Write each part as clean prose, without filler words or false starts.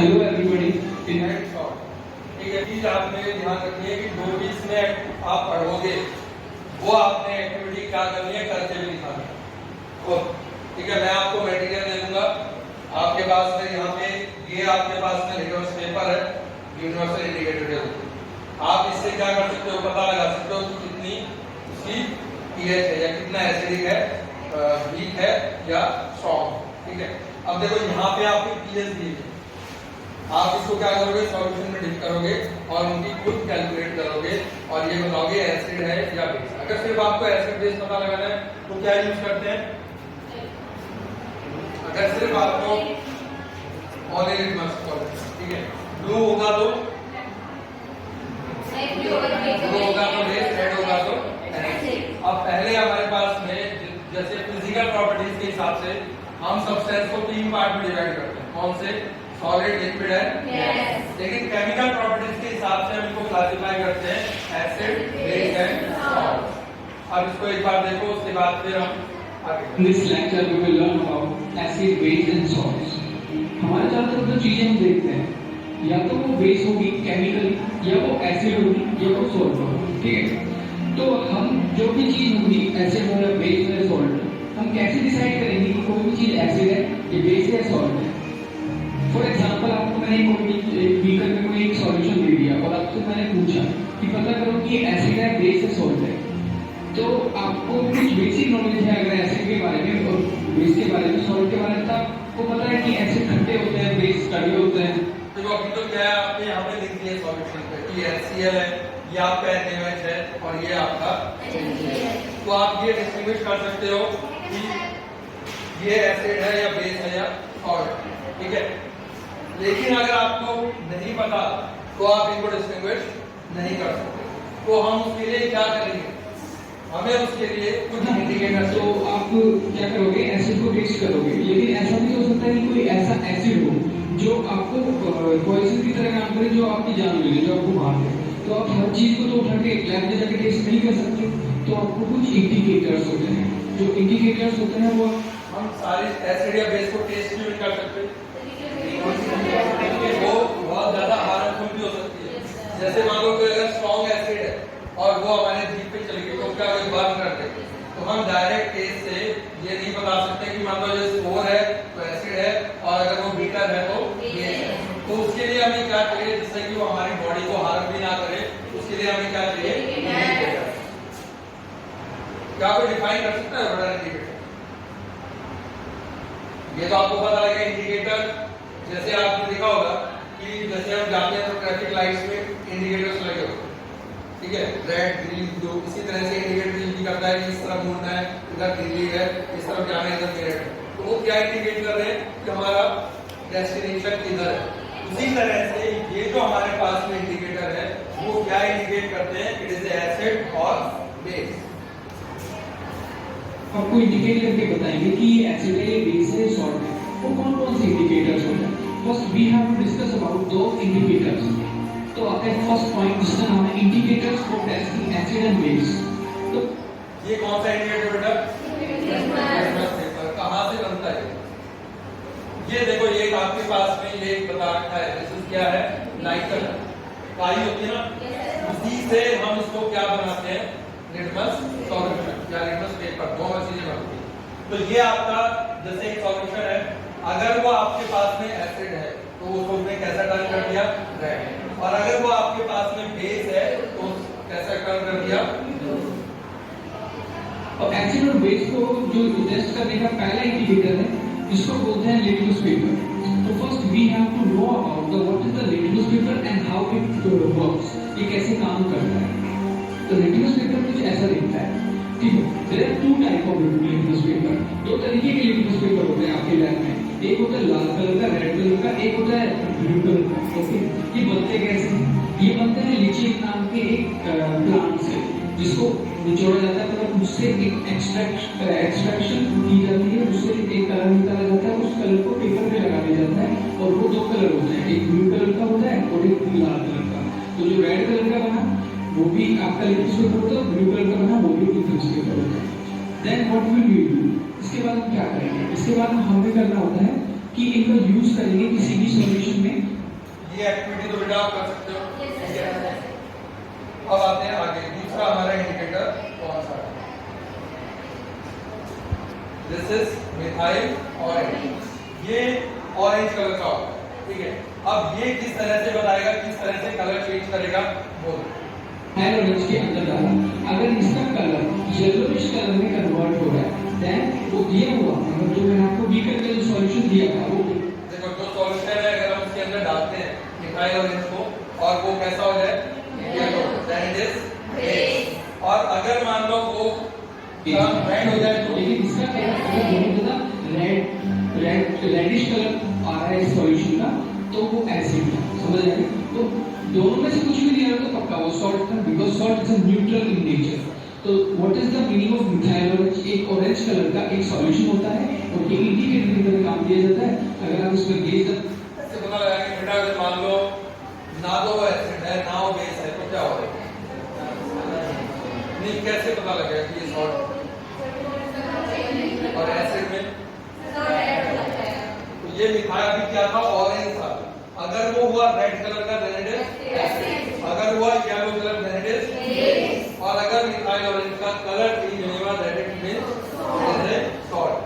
Hello everybody. एक चीज आपने ध्यान रखनी है कि जो भी इसमें आप पढ़ोगे वो आपने एक्टिविटी क्या करनी है करके भी दिखाना है। ठीक है, मैं आपको मटेरियल दे दूंगा। आपके पास में यहाँ पे ये आपके पास में लिटमस पेपर है, यूनिवर्सल इंडिकेटर टेबल। आप इससे क्या कर सकते हो, पता लगा सकते हो कि कितनी उसकी पीएच है या कितना एसिडिक है, वीक है या स्ट्रॉन्ग। ठीक है, अब देखो यहाँ पे आपकी पीएच दी है, आप इसको क्या करोगे, सॉल्यूशन में डिप करोगे और उनकी खुद कैलकुलेट करोगे और ये बताओगे एसिड है या बेस। अगर सिर्फ आपको एसिड बेस पता लगाना है तो क्या यूज करते हैं? अगर सिर्फ आपको ठीक है, ब्लू होगा तो बेस, रेड होगा तो एसिड। अब पहले हमारे पास में जैसे फिजिकल प्रॉपर्टीज के हिसाब से हम सब्सटेंस को 3 पार्ट में डिवाइड करते हैं। कौन से? सॉलिड, लिक्विड है। लेकिन केमिकल प्रॉपर्टीज के हिसाब से हम इनको क्लासिफाई करते हैं एसिड, बेस एंड सॉल्ट। अब इसको एक बार देखो, उसके बाद फिर हम आगे। In this lecture we will learn about acid, base and salts. हमारे ज्यादातर जो चीजें हम देखते हैं या तो वो बेस होगी केमिकली, या वो एसिड होगी, या वो सॉल्ट होगी। ठीक है, तो हम जो भी चीज होगी एसिड हो या बेस या सॉल्ट, हम कैसे डिसाइड करेंगे कि कोई भी चीज एसिड है या बेस है या सॉल्ट है? फॉर एग्जाम्पल आपको मैंने एक बीकर में कोई एक सॉल्यूशन दे दिया और आपसे मैंने पूछा कि पता करो कि एसिड है, बेस है, सॉल्ट है। तो आपको कुछ बेसिक नॉलेज है अगर एसिड के बारे में और बेस के बारे में, सॉल्ट के बारे में, तो आपको पता है कि एसिड खट्टे होते हैं, बेस कड़वे होते हैं। तो अभी तो क्या है, आपने यहाँ पे लिख दिया सॉल्यूशन पे कि HCl है, ये आपका NaOH है और ये आपका तो आप ये डिस्टिंग्विश कर सकते हो कि ये एसिड है या बेस है या सॉल्ट। ठीक है, लेकिन अगर आपको नहीं पता तो आप इनको डिस्टिंग्विश नहीं कर सकते। तो हम उसके लिए क्या करेंगे, हमें उसके लिए कुछ इंडिकेटर। तो आप क्या करोगे, एसिड को टेस्ट करोगे। लेकिन ऐसा भी हो सकता है कि कोई ऐसा एसिड हो जो आपको पॉइजन की तरह काम करे, जो आपकी जान ले ले, जो आपको मार दे। तो आप हर चीज को तो उठा के लैब में जाके टेस्ट नहीं कर सकते। तो आपको कुछ इंडिकेटर्स होते हैं, जो इंडिकेटर्स होते हैं वो हम सारे एसिड या बेस को टेस्ट भी कर सकते हैं। वो बहुत ज्यादा हार्मफुल भी हो सकती है। जैसे मान लो कोई अगर स्ट्रॉन्ग एसिड है और वो हमारे जीभ पे चली गई तो उसका कोई बर्न कर दे, तो हम डायरेक्ट टेस्ट से ये नहीं बता सकते कि मान लो ये 4 है तो एसिड है और अगर वो बीटर है तो बेस है। तो उसके लिए हमें क्या चाहिए, जिससे कि वो हमारी बॉडी को हार्म भी ना करे, उसके लिए हमें क्या चाहिए, इंडिकेटर। क्या कोई डिफाइन कर सकता है बड़ा इंडिकेटर? ये तो आपको पता लगा इंडिकेटर, जैसे आपने देखा होगा कि जैसे हम जाते हैं तो ट्रैफिक लाइट्स में इंडिकेटर्स लगे होते हैं। ठीक है, रेड, ग्रीन, ब्लू, इसी तरह से इंडिकेटर भी करता है कि इस तरफ मुड़ना है, इधर ग्रीन है, इस तरफ जाना है, इधर रेड है। तो वो क्या इंडिकेट कर रहे हैं कि हमारा डेस्टिनेशन किधर है। उसी तरह से ये जो हमारे पास में इंडिकेटर है वो क्या इंडिकेट करते हैं, इट इज एसिड और बेस। आपको इंडिकेट करके बताएंगे कि ये एसिड है, बेस है, सॉल्ट है। वो कौन कौन से इंडिकेटर्स होते हैं? First we have to discuss about दो इंडिकेटर्स। तो आपका फर्स्ट पॉइंट जिसका नाम है indicators for testing acid and base. तो ये कौन सा इंडिकेटर बेटा? कहाँ से बनता है? ये देखो, ये आपके पास में ये बता रखा है, दिस क्या है, नाइट्रल काई होती है ना, उसी से हम इसको क्या बनाते हैं, लिटमस सॉल्यूशन या लिटमस पेपर, दो चीजें बनती है। तो ये आपका जैसे एक सॉल्यूशन है, अगर वो आपके पास में एसिड है तो उसको उसने कैसा टर्न कर दिया, रेड। और अगर वो आपके पास में बेस है तो कैसा टर्न कर दिया। और एसिड और बेस को जो टेस्ट करने का पहला इंडिकेटर है जिसको बोलते हैं लिटमस पेपर। तो first we have to know about the what is the litmus paper and how it works, ये कैसे काम करता है। तो लिटमस पेपर कुछ ऐसा दिखता है। ठीक है, there are 2 type of litmus paper. 2 तरीके के लिटमस पेपर होते हैं आपके लैब में। एक होता है लाल कलर का, रेड कलर का, एक होता है ब्लू कलर का। ओके, ये बनते कैसे हैं? ये बनते हैं लिचियम नाम के एक प्लांट से, जिसको निचोड़ा जाता है, मतलब उससे एक एक्सट्रैक्शन की जाती है, उससे एक कलर निकाला जाता है, उस कलर को पेपर पे लगा दिया जाता है और वो 2 कलर होते हैं, एक ब्लू कलर का होता है और एक लाल कलर का। तो जो रेड कलर का बना वो भी आपका लिटमस पेपर होता है, ब्लू कलर का बना वो भी लिटमस पेपर होता है। Then what will we do? इसके बाद हम क्या करेंगे? इसके बाद हमें करना होता है कि इनका यूज करेंगे किसी भी सॉल्यूशन में ये एक्टिविटी तो बेटा आप कर सकते हो, ठीक है। अब आते हैं आगे, दूसरा हमारा इंडिकेटर कौन सा है? दिस इज मिथाइल ऑरेंज, ये ऑरेंज कलर का होता है, ठीक है। अब ये किस तरह से बताएगा, किस तरह से कलर चेंज करेगा, बोलो। मिथाइल ऑरेंज के अंदर डाला, अगर इसका कलर येलोइश कलर में कन्वर्ट हो रहा है, देन वो दिया हुआ, अगर जो मैंने आपको बी करके जो सॉल्यूशन दिया था वो देखो जो सॉल्यूशन है अगर हम उसके अंदर डालते हैं मिथाइल ऑरेंज को और वो कैसा हो जाए, yellow, then it is red. और अगर मान लो वो रेड हो जाए तो, लेकिन इसका क्या है, अगर बहुत ज्यादा रेडिश कलर आ रहा है सॉल्यूशन का तो वो एसिड है, समझ आए? तो दोनों में से कुछ भी नहीं आ रहा तो पक्का वो सॉल्ट था, because salt is a neutral in nature. तो what is the meaning of methyl orange? एक ऑरेंज कलर का एक सॉल्यूशन होता है और एक इंडिकेटर की तरह काम किया जाता है। अगर आप इसमें गेज ऐसे पता लगा कि बेटा अगर मान लो ना तो वो एसिड है ना वो बेस है तो क्या हो रहा है? नहीं, कैसे पता लगेगा कि ये सॉल्ट और एसिड में? तो ये मिथाइल अभी क्या था, ऑरेंज था, अगर वो हुआ रेड कलर का देन इट इज एसिड, अगर हुआ yellow colour then it is base, और अगर मिथाइल ऑरेंज का कलर चेंज होने के बाद then it means salt.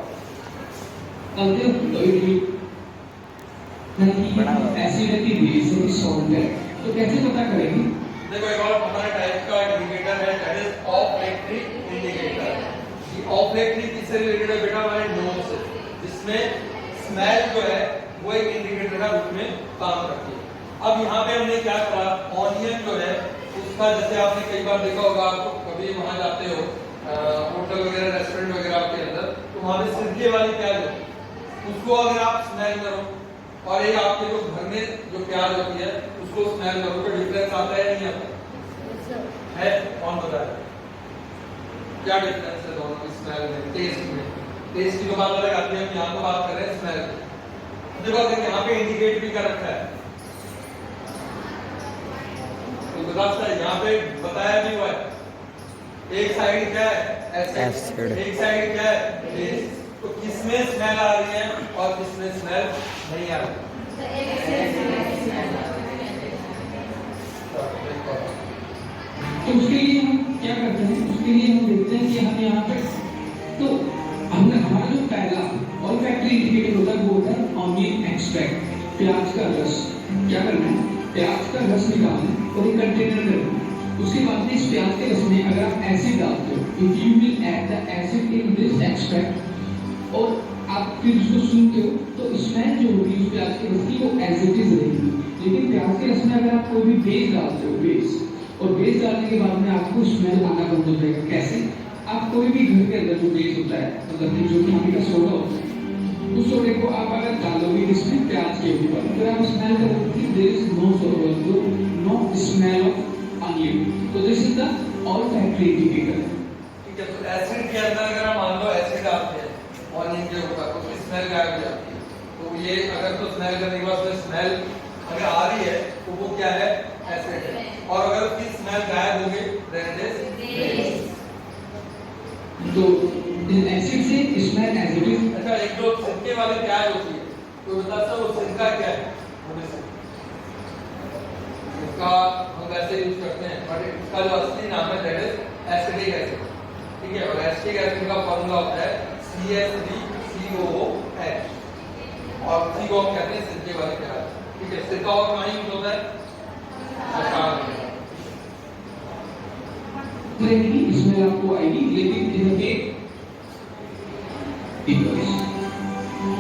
Acid है कि बेस है कि सॉल्ट है, तो कैसे पता करेंगे? देखो एक और हमारे टाइप का इंडिकेटर है दैट इज ऑफ्लेक्ट्रिक इंडिकेटर। ये ऑफ्लेक्ट्रिक किससे रिलेटेड है बेटा? हमारे नोज से, जिसमें स्मेल जो है वो एक इंडिकेटर का रूप में काम करती है। अब यहाँ पे हमने क्या करा, ऑनियन जो है उसका, जैसे आपने कई बार देखा होगा, आप कभी वहां जाते हो होटल वगैरह रेस्टोरेंट वगैरह के अंदर, तो वहां पे सिरके वाली प्याज होती है, उसको अगर आप स्मेल करो और एक आपके जो घर में जो प्याज होती है उसको स्मेल करो तो डिफरेंस आता है नहीं आता है? कौन बताए क्या डिफरेंस है दोनों की स्मेल में, टेस्ट में? टेस्ट की तो बात अलग आती है, हम यहाँ तो बात कर रहे हैं स्मेल की। देखो अगर यहाँ पे इंडिकेट भी कर रखा है तो बताता है, यहाँ पे बताया भी हुआ है, एक साइड क्या है एसिड, एक साइड क्या है बेस। तो किसमें स्मेल आ रही है और किसमें स्मेल नहीं आ रही? तो उसके लिए हम क्या करते हैं, उसके लिए हम देखते हैं कि हम यहाँ पे, तो हमने हमारा जो पहला ऑल फैक्ट्री इंडिकेटर होता है वो होता है ऑनियन एक्सट्रैक्ट, प्याज का रस। क्या करना है, प्याज का रस निकालना और एक कंटेनर में रखना। उसके बाद में इस प्याज के रस में अगर आप एसिड डालते हो, if you will add the acid in this extract, और आप फिर उसको सूंघते हो तो स्मेल जो होगी उस प्याज के रस की वो एज इट इज रहेगी। लेकिन प्याज के रस में अगर आप कोई भी बेस डालते हो, बेस, और बेस डालने के बाद में आपको स्मेल आना बंद हो जाएगा। कैसे? आप कोई भी घर के अंदर जो बेस होता है, मतलब जो खाने का सोडा होता है, उस सोडे को आप अगर डालोगे इसमें प्याज के ऊपर, अगर आप स्मेल करोगे कि there is no soda, no smell of onion, तो this is the olfactory indicator. ठीक है, तो एसिड के अंदर अगर हम मान लो एसिड डालते हैं ऑनियन के ऊपर तो स्मेल गायब हो जाती है। तो ये अगर तो स्मेल करने के बाद स्मेल अगर आ रही है तो वो क्या है, एसिड है, और अगर उसकी स्मेल गायब हो गई देन इट इज बेस। तो एसिड से स्मेल एज इट इज। अच्छा, एक जो सिरके वाली प्याज होती है तो बता सकते हो सिरका क्या है? होने से इसका हम वैसे यूज करते हैं, बट इसका जो असली नाम है दैट इज एसिटिक एसिड, ठीक है। और एसिटिक एसिड का फॉर्मूला होता है CH3COOH, और सी को हम कहते हैं सिरके वाली प्याज, ठीक है। सिरका और कहाँ यूज होता है? रहेगी, इसमें आपको आएगी, लेकिन इनके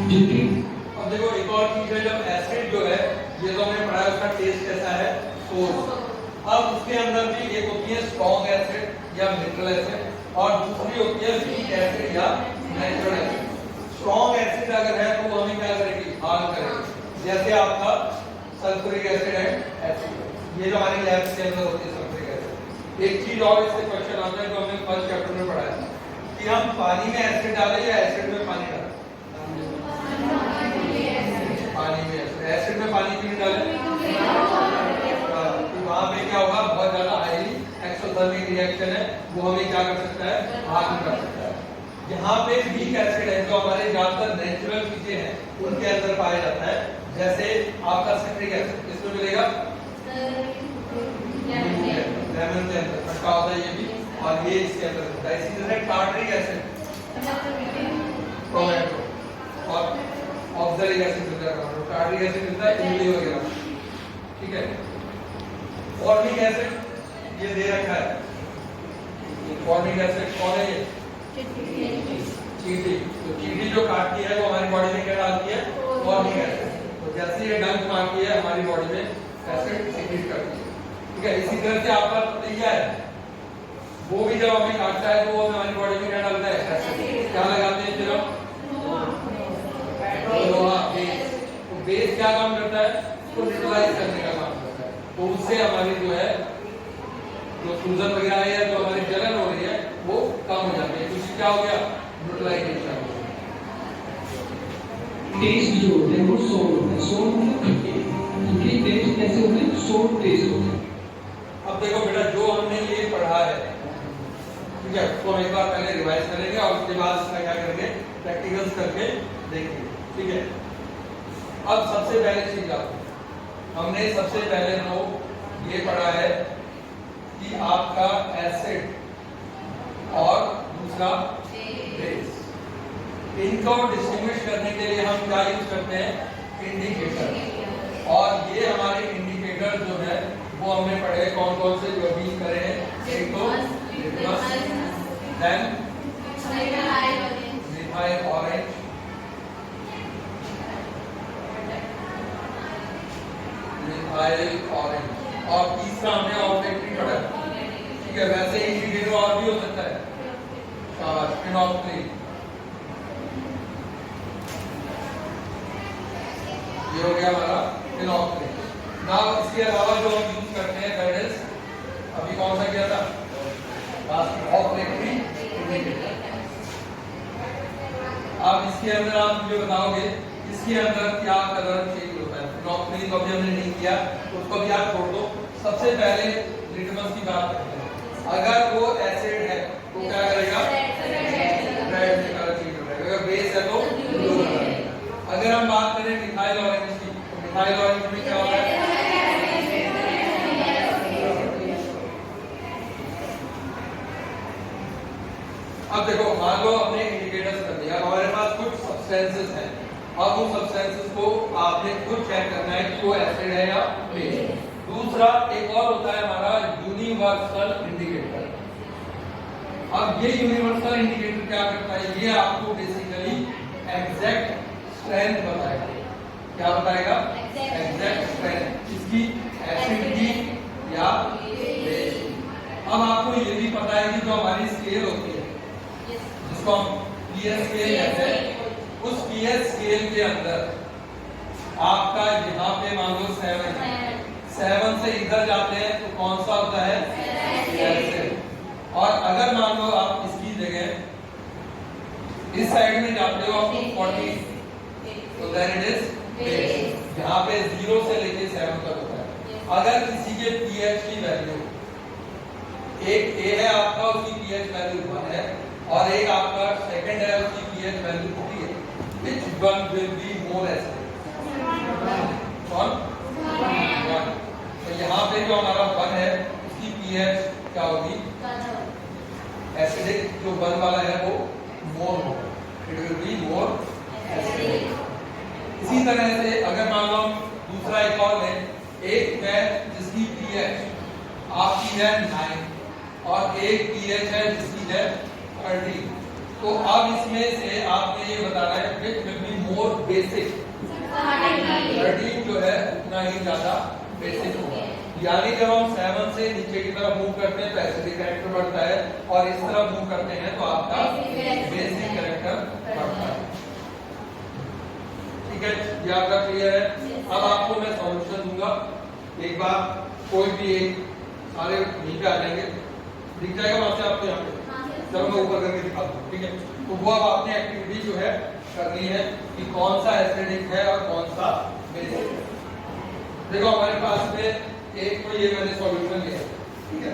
जिनकी अब देखो एक और चीज है, जब एसिड जो है ये तो हमने पढ़ा है उसका टेस्ट कैसा है, सोर्स। अब उसके अंदर भी एक होती है स्ट्रॉन्ग एसिड या न्यूट्रल एसिड, और दूसरी होती है वीक एसिड या नेचुरल एसिड। स्ट्रॉन्ग एसिड अगर है तो वो हमें क्या करेगी, हार्म करेगी, जैसे आपका सल्फ्यूरिक एसिड है एसिड, ये जो हमारी लैब के अंदर होती है सल्फ्यूरिक एसिड। एक चीज और इससे क्वेश्चन आता है जो हमने फर्स्ट चैप्टर में पढ़ा है कि हम पानी में एसिड डालें या एसिड में पानी डालें? पानी में एसिड में पानी क्यों डालें? तो वहां पे क्या होगा, बहुत ज्यादा हाईली एक्सोथर्मिक रिएक्शन है, वो हमें क्या कर सकता है, हार्म कर सकता है। यहाँ पे वीक एसिड है जो हमारे ज्यादातर नेचुरल चीजें हैं उनके अंदर पाया जाता है, जैसे आपका सिट्रिक एसिड किसमें मिलेगा? लेमन के अंदर खट्टा होता है ये भी, और ये इसके अंदर होता है। इसी तरह टार्टरिक एसिड टोमेटो, और ऑक्सैलिक एसिड मिलता है, टार्टरिक एसिड मिलता है इमली वगैरह, ठीक है। फॉर्मिक एसिड ये दे रखा है, फॉर्मिक एसिड कौन है? ये चींटी। तो चींटी जो काटती है वो हमारी बॉडी में क्या डालती है? Formic acid. तो जैसे ये डंक मारती है हमारी बॉडी में एसिड सीक्रेट करती है, ठीक है। इसी तरह से आपका पतैया है, वो भी जब हमें काटता है तो वो हमारी बॉडी में क्या डालता है? एसिड। क्या लगाते हैं फिर हम? लोहा, बेस। तो बेस क्या काम करता है? उसको न्यूट्रलाइज करने का काम करता है। तो उससे हमारी जो है जो सूजन वगैरह है या जो हमारी जलन हो रही है वो कम हो जाती है। कुछ क्या हो गया? न्यूट्रलाइजेशन। टेस्ट जो होते हैं वो सोर होता है, सोर मतलब खट्टे टेस्ट कैसे होते हैं? सोर टेस्ट होते हैं। अब देखो बेटा, जो हमने ये पढ़ा है, ठीक है, उसको हम एक बार पहले रिवाइज करेंगे और उसके बाद इसका क्या करेंगे? प्रैक्टिकल्स करके देखेंगे, ठीक है। अब सबसे पहले चीज हमने सबसे पहले तो ये पढ़ा है कि आपका एसिड और दूसरा बेस, इनको डिस्टिंग्विश करने के लिए हम क्या यूज करते हैं? इंडिकेटर। और ये हमारे इंडिकेटर जो है वो हमने पढ़े कौन कौन से जो अभी करे हैं? एक तो litmus, then methyl orange, methyl orange, और तीसरा हमने ऑल्फैक्टरी पढ़ा, ठीक है। वैसे इंडिकेटर और भी हो सकता है, शाबाश, फिनोल्फ्थलीन, ये हो गया हमारा फिनोल्फ्थलीन। नाउ इसके अलावा जो हम यूज करते हैं दैट इज, अभी कौन सा किया था? Olfactory indicator. अब इसके अंदर आप मुझे बताओगे इसके अंदर क्या कलर चेंज होता है? फिनोल्फ्थलीन को भी हमने नहीं किया, उसको भी आप छोड़ दो। सबसे पहले लिटमस की बात करते हैं। अगर वो एसिड है तो क्या करेगा? रेड में कलर चेंज हो जाएगा। अगर बेस है तो ब्लू कलर। अगर हम बात करें मिथाइल ऑरेंज की, तो मिथाइल ऑरेंज में क्या होता है? अब देखो, मान लो हमने इंडिकेटर्स कर दिया, हमारे पास कुछ सब्सटेंसेस हैं। अब उन सब्सटेंसेस को आपने खुद चेक करना है कि वो एसिड है या बेस। दूसरा एक और होता है हमारा यूनिवर्सल इंडिकेटर। अब ये यूनिवर्सल इंडिकेटर क्या करता है? ये आपको बेसिकली एग्जैक्ट स्ट्रेंथ बताएगा। क्या बताएगा? एग्जैक्ट स्ट्रेंथ, इसकी एसिडिटी या बेस। अब आपको ये भी पता है कि जो हमारी स्केल होती है जिसको हम पीएच स्केल कहते हैं, उस पीएच स्केल के अंदर आपका यहाँ पे मान लो 7 है, 7 से इधर जाते हैं तो कौन सा होता है? एसिड। और अगर मान लो आप इसकी जगह इस साइड में जाते हो आपको 40, तो देन इट इज बेस। यहाँ पे 0 से लेके 7 तक होता है। अगर किसी के पीएच की वैल्यू, एक ए है आपका, उसकी पीएच वैल्यू 1 है, और एक आपका सेकंड है, उसकी पीएच वैल्यू 3 है, which one will be more acidic? कौन? 1। तो यहाँ पे जो हमारा 1 है उसकी पीएच क्या होगी? एसिडिक। जो 1 वाला है वो मोर होगा, it will be more acidic. इसी तरह से अगर मान लो दूसरा एक और है, एक है जिसकी पीएच आपकी है 9 और एक पीएच है जिसकी है 30। तो अब इसमें से आपने ये बताना है which will be more basic। 13 जो है उतना ही ज्यादा बेसिक होगा। यानी जब हम 7 से नीचे की तरफ मूव करते हैं तो एसिडिक कैरेक्टर बढ़ता है, और इस तरफ मूव करते हैं तो आपका बेसिक कैरेक्टर बढ़ता है। ठीक है, ये आपका क्लियर है। अब आपको मैं सॉल्यूशन दूंगा, एक बार कोई भी एक, सारे यहीं पे आ जाएंगे, दिख जाएगा वहां से आपको यहाँ पे। चलो मैं ऊपर करके दिखाता हूँ, ठीक है। तो वो अब आपने एक्टिविटी जो है करनी है कि कौन सा एसिडिक है और कौन सा बेसिक है। देखो हमारे पास में एक तो ये मैंने सॉल्यूशन लिया, ठीक है।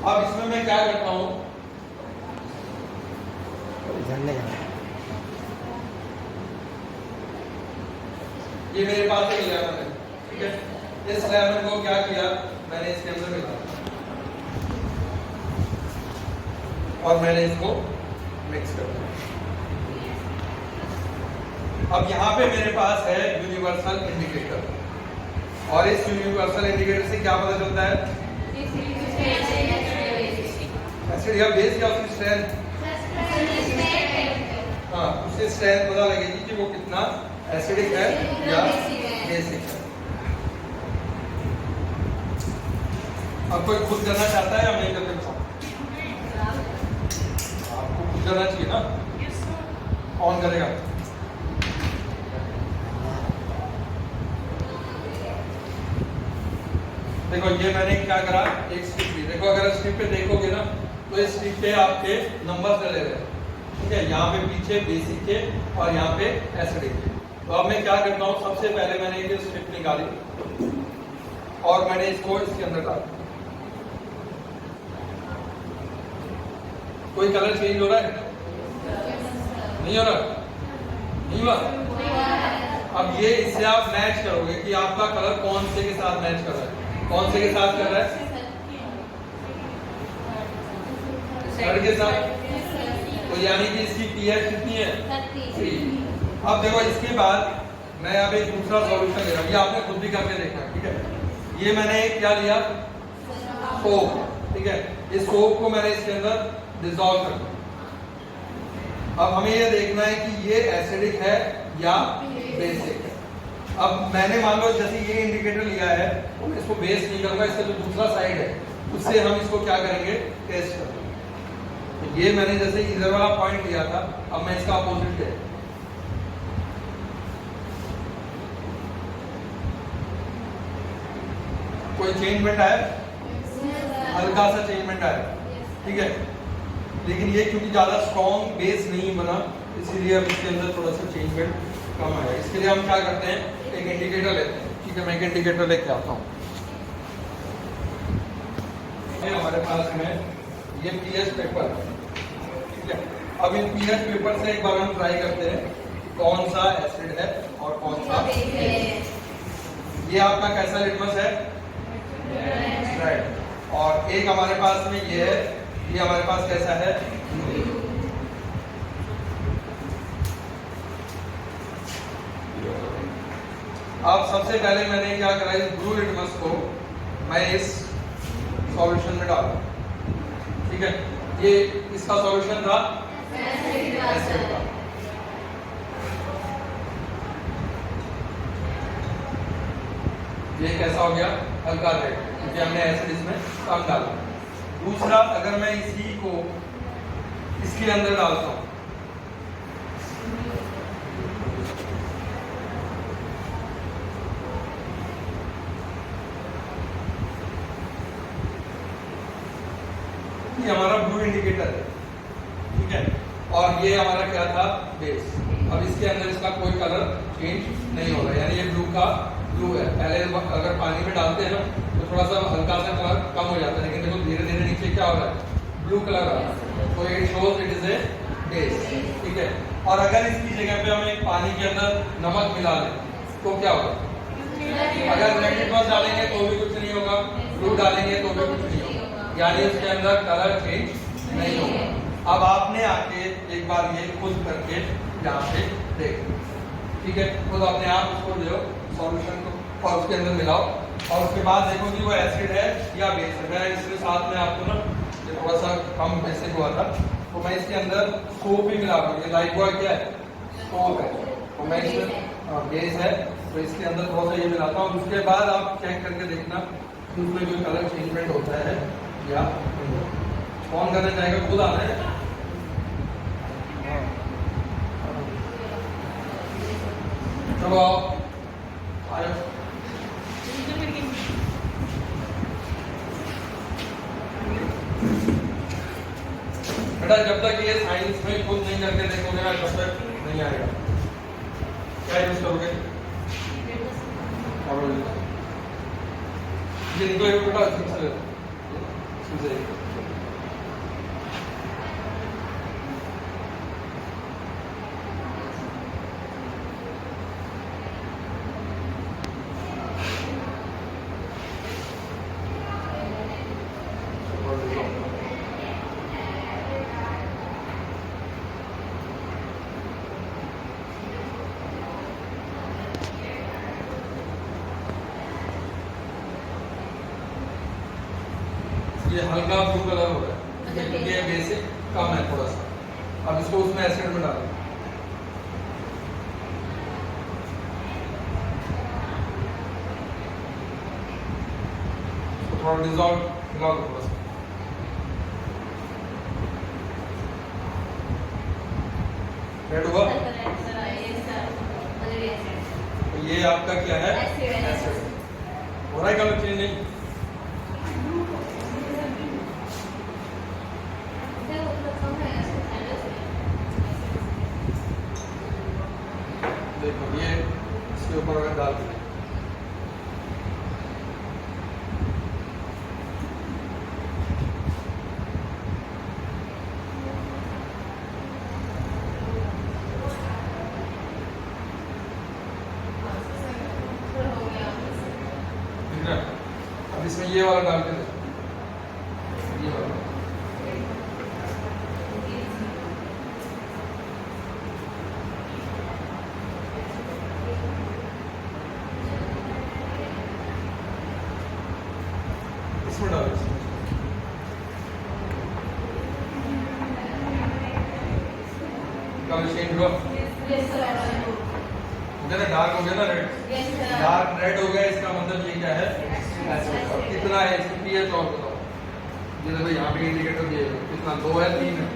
अब इसमें मैं क्या करता हूँ, ये ये मेरे पास एक लेमन है, ठीक है। इस लेमन को क्या किया, मैंने इसके अंदर मिला और मैंने इसको मिक्स कर दिया। अब यहाँ पे मेरे पास है यूनिवर्सल इंडिकेटर और इस यूनिवर्सल इंडिकेटर से क्या पता चलता है, एसिड या बेस या उसकी स्ट्रेंथ, हाँ उससे स्ट्रेंथ पता लगेगी कि वो कितना एसिडिक है या बेसिक है। अब कोई खुद करना चाहता है या मैं करके बताऊं? आपको खुद करना चाहिए ना, कौन करेगा? देखो ये मैंने क्या करा, एक स्ट्रिप ली। देखो अगर स्ट्रिप पे देखोगे ना तो इस स्ट्रिप पे आपके नंबर डले हुए हैं, ठीक है। यहाँ पे पीछे बेसिक के और यहाँ पे एसिडिक के। तो अब मैं क्या करता हूँ, सबसे पहले मैंने ये स्ट्रिप निकाली और मैंने इसको इसके अंदर डाला। कोई कलर चेंज हो रहा है? नहीं हो रहा? नहीं हुआ? अब ये इससे आप मैच करोगे कि आपका कलर कौन से के साथ मैच कर रहा है। कौन से के साथ कर रहा है? थर्ड के साथ। तो यानी कि इसकी पीएच कितनी है? 3। अब देखो इसके बाद मैं अब एक दूसरा सॉल्यूशन ले रहा हूँ, ये आपने खुद भी करके देखना, ठीक है। ये मैंने क्या लिया, सोप, ठीक है। इस सोप को मैंने इसके अंदर डिसॉल्व कर दिया। अब हमें ये देखना है कि ये एसिडिक है या बेसिक है। अब मैंने मान लो जैसे ये इंडिकेटर लिया है तो मैं इसको बेस नहीं करूंगा, इसका जो दूसरा साइड है उससे हम इसको क्या करेंगे, टेस्ट करेंगे। तो ये मैंने जैसे इधर वाला पॉइंट लिया था, अब मैं इसका अपोजिट ले, कोई चेंजमेंट आया, हल्का सा चेंजमेंट आया, ठीक है। लेकिन ये क्योंकि ज्यादा स्ट्रॉन्ग बेस नहीं बना इसीलिए अब इसके अंदर थोड़ा सा चेंजमेंट कम आया। इसके लिए हम क्या करते हैं, एक इंडिकेटर लेते हैं, ठीक है। मैं एक इंडिकेटर लेके आता हूँ। हमारे पास में ये पीएच पेपर, ठीक है। अब इन पीएच पेपर से एक बार हम ट्राई करते हैं कौन सा एसिड है और कौन सा बेस। ये आपका कैसा लिटमस है, रेड। और एक हमारे पास में ये है, ये हमारे पास कैसा है, अब सबसे पहले मैंने क्या करा, इस ब्लू लिटमस को मैं इस सॉल्यूशन में डाला, ठीक है। ये इसका सॉल्यूशन था एसिड का। ये कैसा हो गया, हल्का रेड, क्योंकि हमने एसिड इसमें कम डाला। दूसरा, अगर मैं इसी को इसके अंदर डालता हूं, ये हमारा ब्लू इंडिकेटर है, ठीक है। और ये हमारा क्या था, बेस। अब इसके अंदर इसका कोई कलर चेंज नहीं हो रहा, यानी ये ब्लू का ब्लू है। पहले अगर पानी में डालते हैं ना तो थोड़ा सा हल्का सा कलर कम हो जाता है, लेकिन देखो धीरे धीरे नीचे क्या हो रहा है, ब्लू कलर आ रहा है। तो it shows it is a base, ठीक है। और अगर इसकी जगह पे हम एक पानी के अंदर नमक मिला लें तो क्या होगा, अगर रेड लिटमस डालेंगे तो भी कुछ नहीं होगा, ब्लू डालेंगे तो भी कुछ नहीं होगा, यानी उसके अंदर कलर चेंज नहीं होगा। अब आपने आके एक बार ये खुद करके यहाँ पे देख, ठीक है। खुद अपने आप उसको ले लो सॉल्यूशन को और उसके अंदर मिलाओ और उसके बाद देखो कि वो एसिड है या बेस है। मैं इसके साथ में आपको ना ये थोड़ा सा कम बेसिक हुआ था तो मैं इसके अंदर सोप भी मिला दूँ। ये लाइफ बॉय क्या है, सोप है, तो मैं इसमें बेस है तो इसके अंदर थोड़ा सा ये मिलाता हूँ। उसके बाद आप चेक करके देखना कि उसमें कोई कलर चेंजमेंट होता है या कौन करना चाहेगा, खुद आना है। चलो आयो, बेटा जब तक ये साइंस में खुद नहीं करके देखोगे ना तब तक नहीं आएगा। क्या यूज करोगे, जिनको एक बेटा ये हल्का ब्लू कलर हो रहा है, क्योंकि ये बेसिक कम है थोड़ा सा। अब इसको उसमें एसिड में डालें, थोड़ा डिजॉल्व मिला दो थोड़ा सा। रेड हुआ, तो ये आपका क्या है, एसिड। हो रहा है कलर चेंज? नहीं, देखो ये इसके ऊपर अगर डाल दें, ठीक है। अब इसमें ये वाला डाल के देखो, ये वाला इसमें डालो, कलर चेंज हुआ, डार्क हो गया ना, रेड, डार्क रेड हो गया, इसका मतलब ये क्या है, एसिड। और कितना है इसकी पीएच और बताओ, ये देखो यहाँ पे इंडिकेटर दिए हुए, कितना, 2 है 3 है,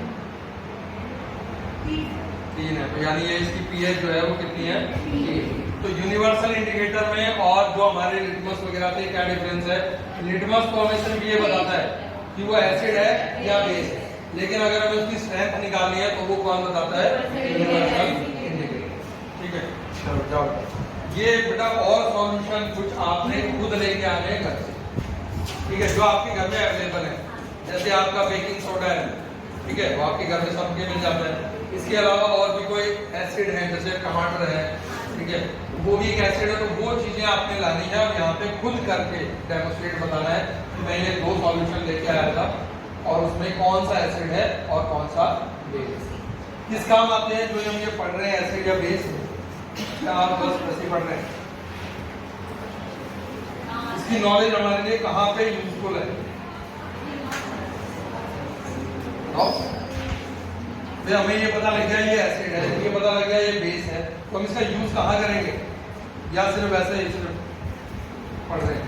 3 है, तो यानी ये इसकी पीएच जो है वो कितनी है, 3। तो यूनिवर्सल इंडिकेटर में और जो हमारे लिटमस वगैरह थे क्या डिफरेंस है? लिटमस को हमें भी ये बताता है कि वो एसिड है या बेस है, लेकिन अगर हमें उसकी स्ट्रेंथ निकालनी है तो वो कौन बताता है, यूनिवर्सल इंडिकेटर। ठीक है, चलो जाओ। ये बेटा और सॉल्यूशन कुछ आपने खुद लेके आने हैं घर से, ठीक है, जो आपके घर में अवेलेबल है। जैसे आपका बेकिंग सोडा है, ठीक है, वो आपके घर में सबके मिल जाता है। इसके अलावा और भी कोई एसिड है, जैसे टमाटर है, ठीक है, वो भी एक एसिड है। तो वो चीजें आपने लानी है और यहाँ पे खुद करके डेमोस्ट्रेट बताना है कि मैं ये 2 सॉल्यूशन लेके आया था और उसमें कौन सा एसिड है और कौन सा बेस। किस काम आते हैं जो हम ये पढ़ रहे हैं, एसिड या बेस? क्या आप बस वैसे पढ़ रहे हैं? इसकी नॉलेज हमारे लिए कहाँ पे यूजफुल है? तो हमें ये पता लग गया ये एसिड है, ये पता लग गया ये बेस है, तो हम इसका यूज कहाँ करेंगे? या सिर्फ वैसे ही सिर्फ पढ़ रहे हैं?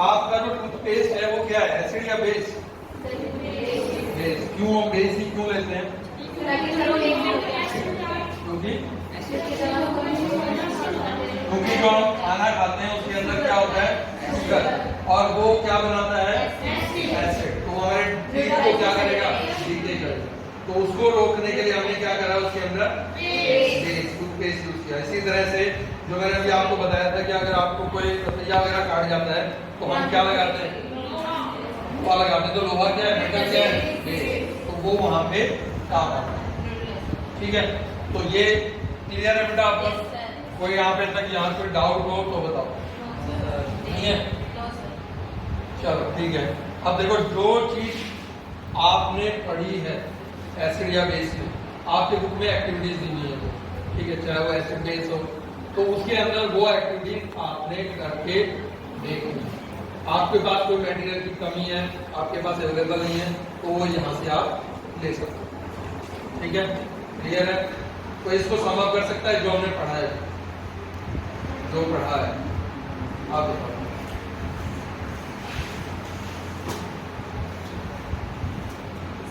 आपका जो टूथपेस्ट है वो क्या है, एसिड या बेस? बेस। क्यों हम बेस ही क्यों लेते हैं? क्योंकि जो हम खाना खाते हैं उसके अंदर क्या होता है, शुगर, और वो क्या बनाता है, एसिड। तो हमारे टीथ को क्या करेगा, लीकेज करेगा। तो उसको रोकने के लिए हमने क्या करा, उसके अंदर बेस, टूथपेस्ट यूज किया। इसी तरह से जो मैंने अभी आपको बताया था कि अगर आपको कोई पतैया वगैरह काट जाता है तो हम क्या लगाते हैं, लोहा लगाते हैं। तो लोहा क्या है, मेटल क्या है, बेस। तो वो वहां पे काम आता है। ठीक है, तो ये क्लियर है बेटा आपका? कोई यहाँ पे तक यहाँ कोई डाउट हो तो बताओ। नहीं है? चलो ठीक है। अब देखो, जो चीज आपने पढ़ी है एसिड या बेस में, आपके बुक में एक्टिविटीज दी हुई है, ठीक है, चाहे वो एसिड बेस हो, तो उसके अंदर वो एक्टिविटीज आपने करके देखनी है। आपके पास कोई मटेरियल की कमी है, आपके पास अवेलेबल नहीं है, तो वो यहाँ से आप ले सकते हो। ठीक है, क्लियर है? तो इसको सम अप कर सकता है जो हमने पढ़ा है, जो पढ़ा है आप बताओ।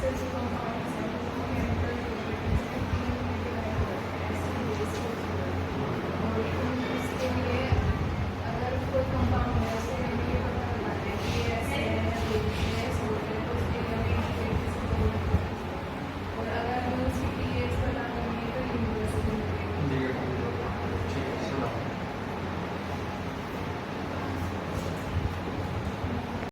Since you don't